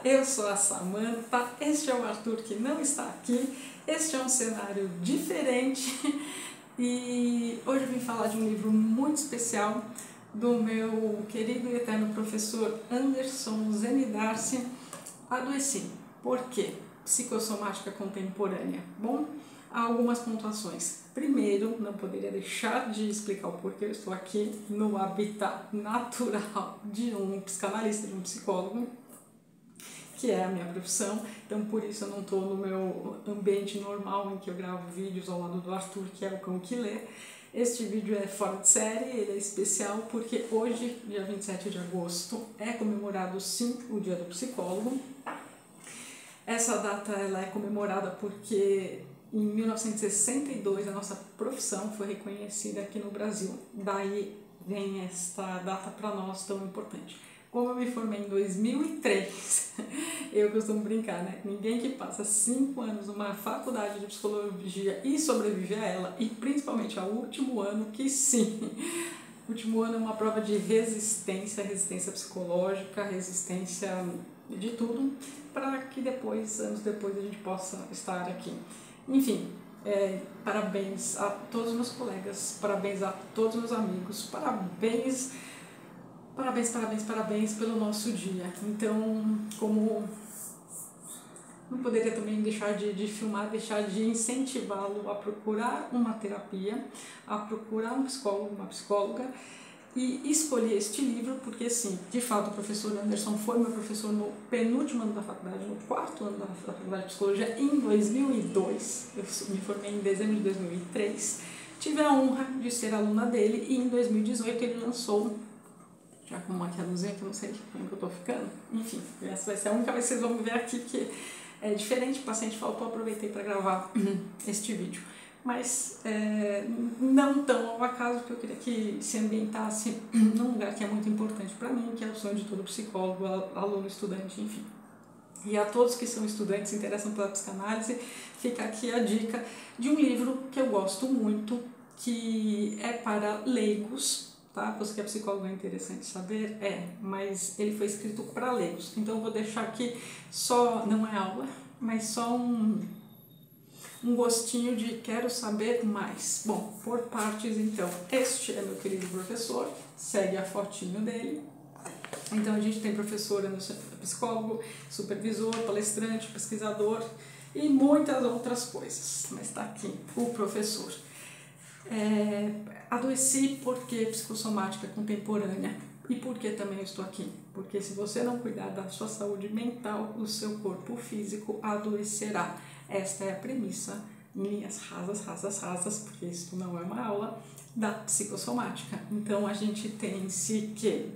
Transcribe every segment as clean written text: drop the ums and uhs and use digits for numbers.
eu sou a Samantha, este é o Arthur que não está aqui, este é um cenário diferente e hoje eu vim falar de um livro muito especial do meu querido e eterno professor Anderson Zenidarsi, Adoeci. Por quê? Psicossomática contemporânea. Bom, há algumas pontuações. Primeiro, não poderia deixar de explicar o porquê eu estou aqui no habitat natural de um psicanalista, de um psicólogo, que é a minha profissão. Então, por isso eu não estou no meu ambiente normal em que eu gravo vídeos ao lado do Arthur, que é o cão que lê. Este vídeo é fora de série, ele é especial porque hoje, dia 27 de agosto, é comemorado sim o Dia do Psicólogo. Essa data ela é comemorada porque em 1962 a nossa profissão foi reconhecida aqui no Brasil. Daí vem esta data para nós tão importante. Como eu me formei em 2003, eu costumo brincar, né? Ninguém que passa 5 anos numa faculdade de psicologia e sobrevive a ela, e principalmente ao último ano, que sim. O último ano é uma prova de resistência, resistência psicológica, resistência de tudo, para que depois, anos depois, a gente possa estar aqui. Enfim, parabéns a todos os meus colegas, parabéns a todos os meus amigos, parabéns pelo nosso dia. Então, como não poderia também deixar de filmar, deixar de incentivá-lo a procurar uma terapia, a procurar um psicólogo, uma psicóloga, e escolhi este livro porque, sim, de fato, o professor Anderson foi meu professor no penúltimo ano da faculdade, no 4º ano da faculdade de psicologia, em 2002. Eu me formei em dezembro de 2003. Tive a honra de ser aluna dele e em 2018 ele lançou, já com uma luzinha que eu não sei como que eu tô ficando, enfim, essa vai ser a única vez que vocês vão me ver aqui, porque é diferente, o paciente faltou, aproveitei para gravar este vídeo. Mas não tão ao acaso, porque eu queria que se ambientasse num lugar que é muito importante para mim, que é o sonho de todo psicólogo, aluno, estudante, enfim. E a todos que são estudantes, se interessam pela psicanálise, fica aqui a dica de um livro que eu gosto muito, que é para leigos, tá? Você que é psicólogo é interessante saber, mas ele foi escrito para leigos. Então eu vou deixar aqui só, não é aula, mas só um gostinho de quero saber mais. Bom, por partes então. Este é meu querido professor, segue a fotinho dele. Então a gente tem professor, psicólogo, supervisor, palestrante, pesquisador e muitas outras coisas. Mas está aqui o professor. Adoeci porque psicossomática contemporânea. E por que também eu estou aqui? Porque se você não cuidar da sua saúde mental, o seu corpo físico adoecerá. Esta é a premissa, em linhas rasas, porque isso não é uma aula, da psicossomática. Então a gente tem-se que,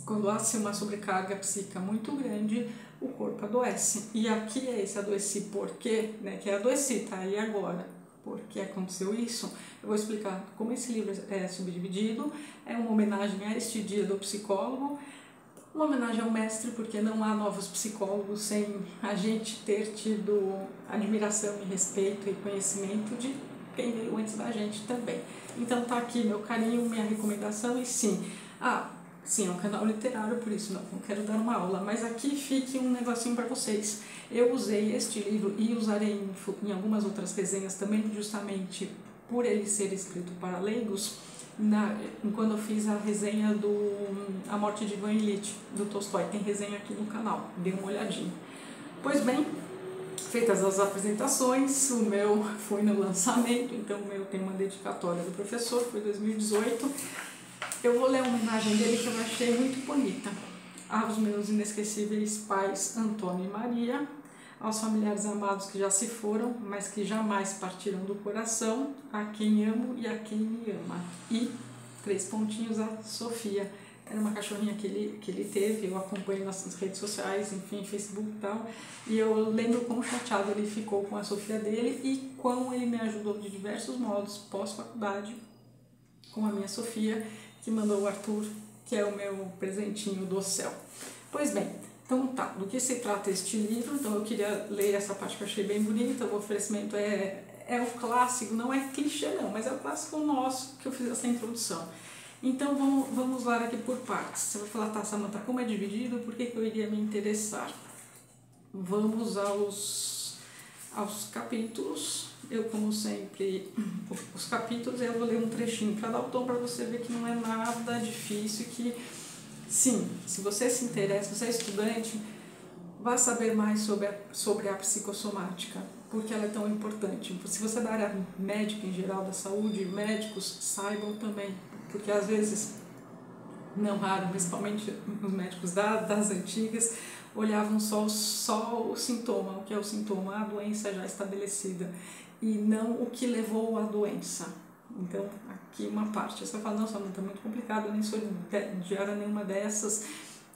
quando há uma sobrecarga psíquica muito grande, o corpo adoece. E aqui é esse adoeci por quê, né? Que é adoeci, tá aí agora. Por que aconteceu isso? Eu vou explicar como esse livro é subdividido. É uma homenagem a este dia do psicólogo, uma homenagem ao mestre, porque não há novos psicólogos sem a gente ter tido admiração e respeito e conhecimento de quem veio antes da gente também. Então tá aqui meu carinho, minha recomendação e sim, é um canal literário, por isso não quero dar uma aula, mas aqui fique um negocinho para vocês. Eu usei este livro e usarei em algumas outras resenhas também, justamente por ele ser escrito para leigos, quando eu fiz a resenha do A Morte de Ivan Ilitch, do Tolstói. Tem resenha aqui no canal, dê uma olhadinha. Pois bem, feitas as apresentações, o meu foi no lançamento, então o meu tem uma dedicatória do professor, foi 2018. Eu vou ler a homenagem dele que eu achei muito bonita. Aos meus inesquecíveis pais Antônio e Maria, aos familiares amados que já se foram, mas que jamais partiram do coração, a quem amo e a quem me ama. E 3 pontinhos a Sofia. Era uma cachorrinha que ele teve, eu acompanhei nas redes sociais, enfim, Facebook e tal, e eu lembro quão chateado ele ficou com a Sofia dele e quão ele me ajudou de diversos modos pós-faculdade com a minha Sofia, que mandou o Arthur, que é o meu presentinho do céu. Pois bem, então tá, do que se trata este livro? Então eu queria ler essa parte que eu achei bem bonita. O oferecimento é o clássico, não é clichê não, mas é o clássico nosso que eu fiz essa introdução. Então vamos lá aqui por partes. Você vai falar, tá, Samantha, como é dividido? Por que eu iria me interessar? Vamos aos capítulos. Eu, como sempre, os capítulos eu vou ler um trechinho para dar o tom para você ver que não é nada difícil, que sim, se você se interessa, se você é estudante, vá saber mais sobre a psicossomática, porque ela é tão importante. Se você é da área médica em geral, da saúde, médicos saibam também, porque às vezes, não raro, principalmente os médicos das antigas, olhavam só o sintoma, o que é o sintoma, a doença já estabelecida, e não o que levou à doença. Então, aqui uma parte. Você fala, não, Samantha, é muito complicado, eu nem sou de área nenhuma dessas,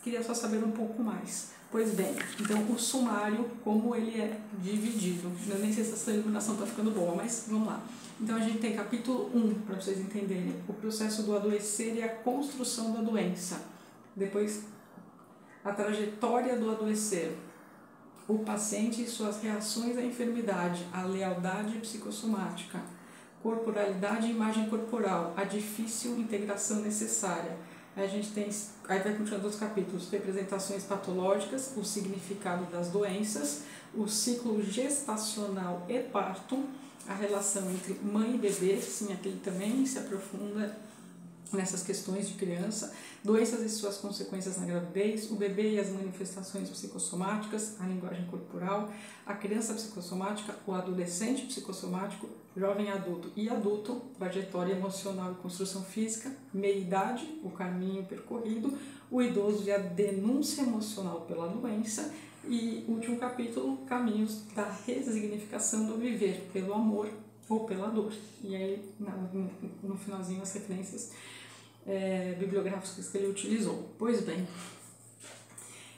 queria só saber um pouco mais. Pois bem, então o sumário, como ele é dividido. Eu nem sei se essa iluminação está ficando boa, mas vamos lá. Então a gente tem capítulo 1, para vocês entenderem, o processo do adoecer e a construção da doença. Depois, a trajetória do adoecer, o paciente e suas reações à enfermidade, a lealdade psicossomática, corporalidade e imagem corporal, a difícil integração necessária. Aí a gente tem, aí vai continuando os capítulos, representações patológicas, o significado das doenças, o ciclo gestacional e parto, a relação entre mãe e bebê, sim, aquele também se aprofunda nessas questões de criança, doenças e suas consequências na gravidez, o bebê e as manifestações psicossomáticas, a linguagem corporal, a criança psicossomática, o adolescente psicossomático, jovem adulto e adulto, trajetória emocional e construção física, meia-idade, o caminho percorrido, o idoso e a denúncia emocional pela doença, e último capítulo, caminhos da resignificação do viver pelo amor ou pela dor. E aí, no finalzinho, as referências bibliográficas que ele utilizou. Pois bem,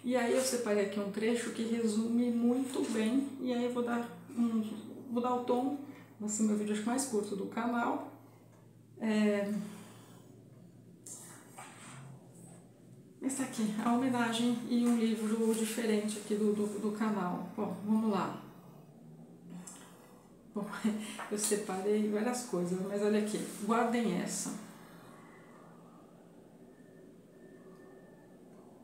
e aí eu separei aqui um trecho que resume muito bem, e aí eu vou dar o tom, assim, meu vídeo acho mais curto do canal. Esse aqui, a homenagem e um livro diferente aqui do canal. Bom, vamos lá. Bom, eu separei várias coisas, mas olha aqui, guardem essa.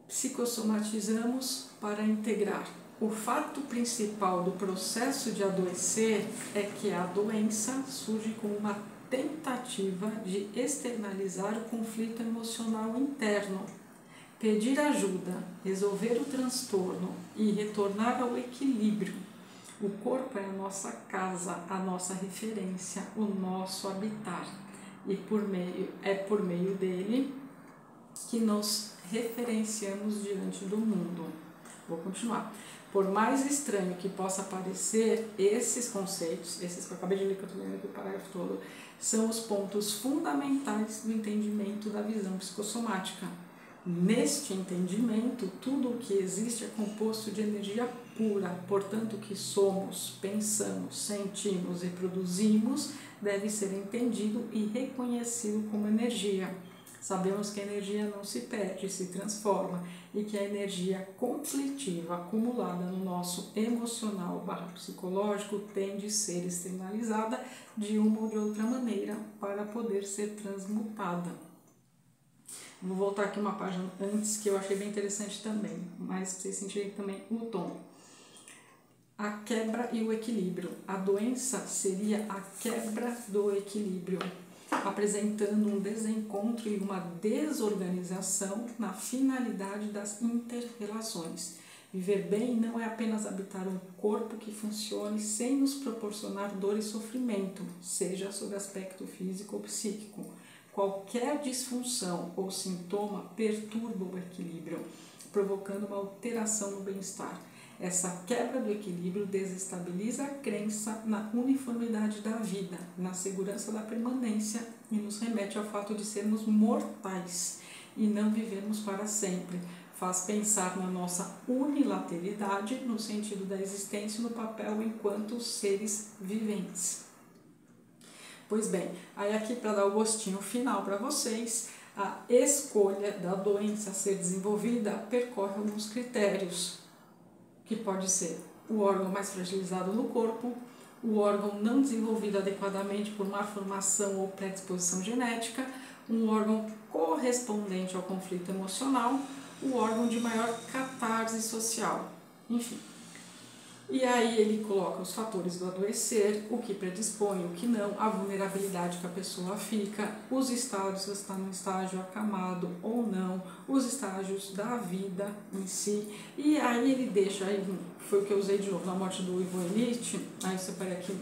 Psicossomatizamos para integrar. O fato principal do processo de adoecer é que a doença surge como uma tentativa de externalizar o conflito emocional interno, pedir ajuda, resolver o transtorno e retornar ao equilíbrio. O corpo é a nossa casa, a nossa referência, o nosso habitar, e por meio dele que nos referenciamos diante do mundo. Vou continuar. Por mais estranho que possa parecer, esses conceitos, esses que eu acabei de ler, que eu estou lendo aqui o parágrafo todo, são os pontos fundamentais do entendimento da visão psicossomática. Neste entendimento, tudo o que existe é composto de energia pura, portanto, o que somos, pensamos, sentimos e produzimos deve ser entendido e reconhecido como energia. Sabemos que a energia não se perde, se transforma, e que a energia conflitiva acumulada no nosso emocional / psicológico tem de ser externalizada de uma ou de outra maneira para poder ser transmutada. Vou voltar aqui uma página antes, que eu achei bem interessante também, mas para vocês sentirem também o tom. A quebra e o equilíbrio. A doença seria a quebra do equilíbrio, apresentando um desencontro e uma desorganização na finalidade das inter-relações. Viver bem não é apenas habitar um corpo que funcione sem nos proporcionar dor e sofrimento, seja sob aspecto físico ou psíquico. Qualquer disfunção ou sintoma perturba o equilíbrio, provocando uma alteração no bem-estar. Essa quebra do equilíbrio desestabiliza a crença na uniformidade da vida, na segurança da permanência e nos remete ao fato de sermos mortais e não vivermos para sempre. Faz pensar na nossa unilateralidade no sentido da existência e no papel enquanto seres viventes. Pois bem, aí aqui para dar o gostinho final para vocês, a escolha da doença a ser desenvolvida percorre alguns critérios, que pode ser o órgão mais fragilizado no corpo, o órgão não desenvolvido adequadamente por má formação ou predisposição genética, um órgão correspondente ao conflito emocional, o órgão de maior catarse social, enfim. E aí ele coloca os fatores do adoecer, o que predispõe, o que não, a vulnerabilidade que a pessoa fica, os estágios, se está num estágio acamado ou não, os estágios da vida em si. E aí ele deixa, aí foi o que eu usei de novo na morte do Ivo Illich, aí eu separei aqui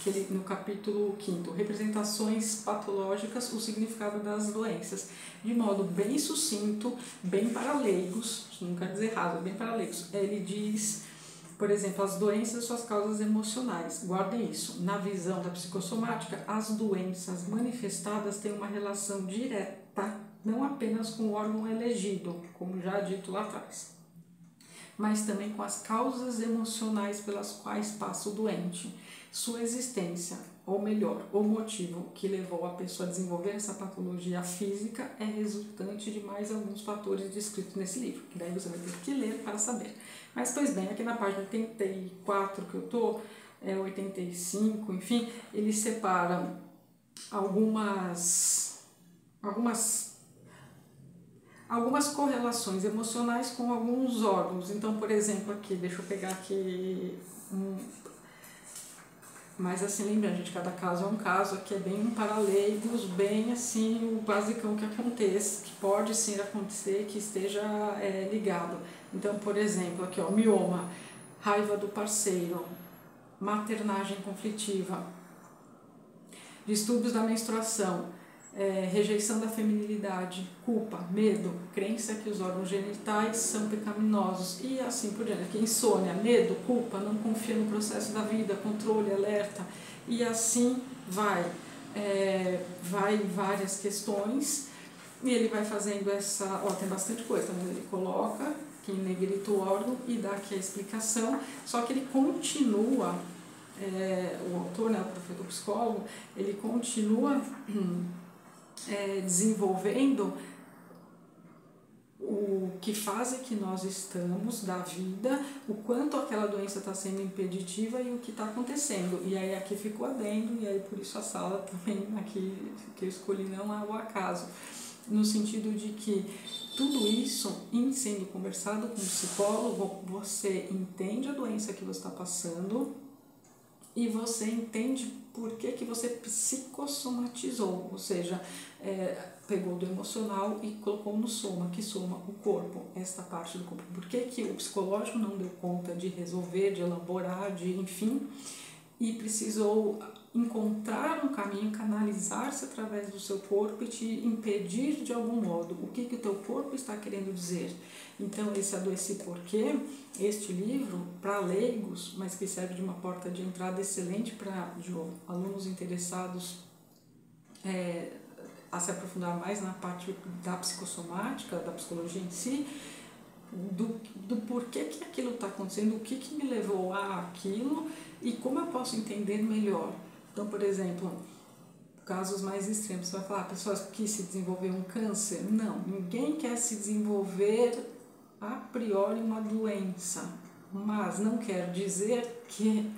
que ele, no capítulo 5º, representações patológicas, o significado das doenças, de modo bem sucinto, bem para leigos, não quer dizer errado, bem para leigos. Ele diz, por exemplo, as doenças e suas causas emocionais. Guardem isso. Na visão da psicossomática, as doenças manifestadas têm uma relação direta, não apenas com o órgão elegido, como já dito lá atrás, mas também com as causas emocionais pelas quais passa o doente. Sua existência, ou melhor, o motivo que levou a pessoa a desenvolver essa patologia física é resultante de mais alguns fatores descritos nesse livro, que daí você vai ter que ler para saber. Mas, pois bem, aqui na página 84 que eu estou, 85, enfim, ele separa algumas correlações emocionais com alguns órgãos. Então, por exemplo, aqui, deixa eu pegar aqui mas assim, lembrando, gente, cada caso é um caso, aqui é bem para leigos, bem assim, o basicão que acontece, que pode sim acontecer, que esteja ligado. Então, por exemplo, aqui ó, mioma, raiva do parceiro, maternagem conflitiva, distúrbios da menstruação, rejeição da feminilidade, culpa, medo, crença que os órgãos genitais são pecaminosos e assim por diante. Aqui, insônia, medo, culpa, não confia no processo da vida, controle, alerta e assim vai. Vai várias questões e ele vai fazendo essa... tem bastante coisa, mas ele coloca que em negrito o órgão e dá aqui a explicação, só que ele continua, o autor, né, o psicólogo, ele continua desenvolvendo o que fase que nós estamos da vida, o quanto aquela doença está sendo impeditiva e o que está acontecendo. E aí aqui ficou adendo, e aí por isso a sala também aqui que eu escolhi não é o acaso, no sentido de que tudo isso, em sendo conversado com o psicólogo, você entende a doença que você está passando e você entende por que você psicossomatizou, ou seja, pegou do emocional e colocou no soma, que soma o corpo, esta parte do corpo. Por que o psicológico não deu conta de resolver, de elaborar, de enfim, e precisou encontrar um caminho, canalizar-se através do seu corpo e te impedir de algum modo. O que o teu corpo está querendo dizer? Então, esse Adoeci Por Quê, este livro, para leigos, mas que serve de uma porta de entrada excelente para alunos interessados a se aprofundar mais na parte da psicossomática, da psicologia em si, do porquê que aquilo está acontecendo, o que me levou a aquilo e como eu posso entender melhor. Então, por exemplo, casos mais extremos, você vai falar, pessoas que se desenvolver um câncer? Não, ninguém quer se desenvolver a priori uma doença, mas não quer dizer que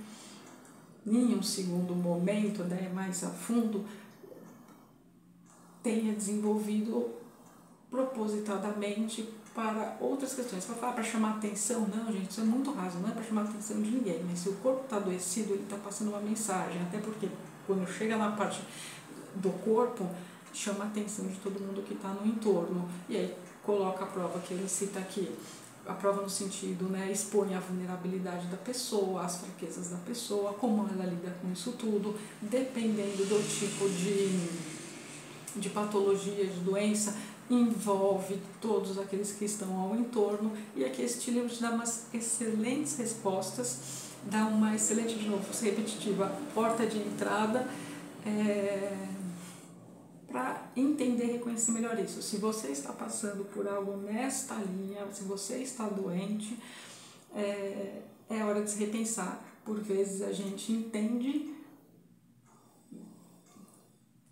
em um segundo momento, mais a fundo, tenha desenvolvido propositadamente para outras questões. Você vai falar para chamar atenção? Não, gente, isso é muito raso, não é para chamar atenção de ninguém, mas se o corpo está adoecido, ele está passando uma mensagem, até porque quando chega na parte do corpo, chama a atenção de todo mundo que está no entorno, e aí coloca a prova que ele cita aqui, a prova no sentido, expõe a vulnerabilidade da pessoa, as fraquezas da pessoa, como ela lida com isso tudo, dependendo do tipo de patologia, de doença, envolve todos aqueles que estão ao entorno, e aqui este livro te dá umas excelentes respostas, dá uma excelente, de novo, repetitiva, porta de entrada, para entender e reconhecer melhor isso. Se você está passando por algo nesta linha, se você está doente, é hora de se repensar. Por vezes a gente entende,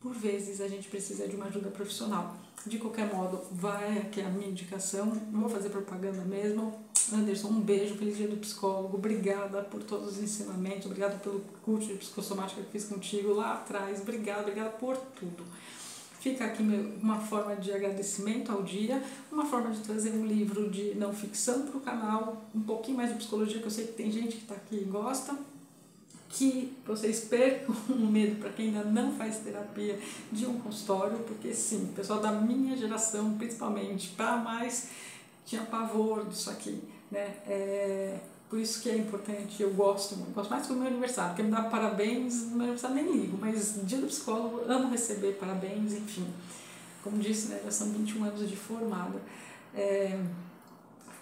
por vezes a gente precisa de uma ajuda profissional. De qualquer modo, vai aqui a minha indicação, não vou fazer propaganda mesmo. Anderson, um beijo, feliz dia do psicólogo, obrigada por todos os ensinamentos, obrigada pelo curso de psicossomática que fiz contigo lá atrás, obrigada por tudo. Fica aqui uma forma de agradecimento ao dia, uma forma de trazer um livro de não ficção para o canal, um pouquinho mais de psicologia, que eu sei que tem gente que está aqui e gosta, que vocês percam o medo, para quem ainda não faz terapia, de um consultório, porque sim, o pessoal da minha geração, principalmente, para mais, tinha pavor disso aqui, né? Por isso que é importante, eu gosto mais do meu aniversário, porque me dá parabéns, no meu aniversário nem ligo, mas dia do psicólogo, amo receber parabéns, enfim. Como disse, né, já são 21 anos de formada,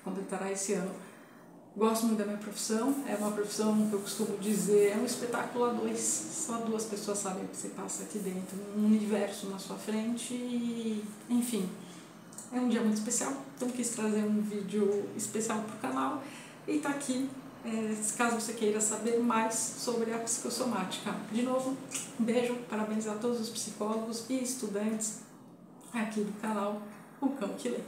completará esse ano. Gosto muito da minha profissão, é uma profissão que eu costumo dizer, é um espetáculo a dois, só duas pessoas sabem o que você passa aqui dentro, um universo na sua frente e, enfim, é um dia muito especial, então quis trazer um vídeo especial para o canal e tá aqui, caso você queira saber mais sobre a psicossomática. De novo, um beijo, parabéns a todos os psicólogos e estudantes aqui do canal O Cão que Lê.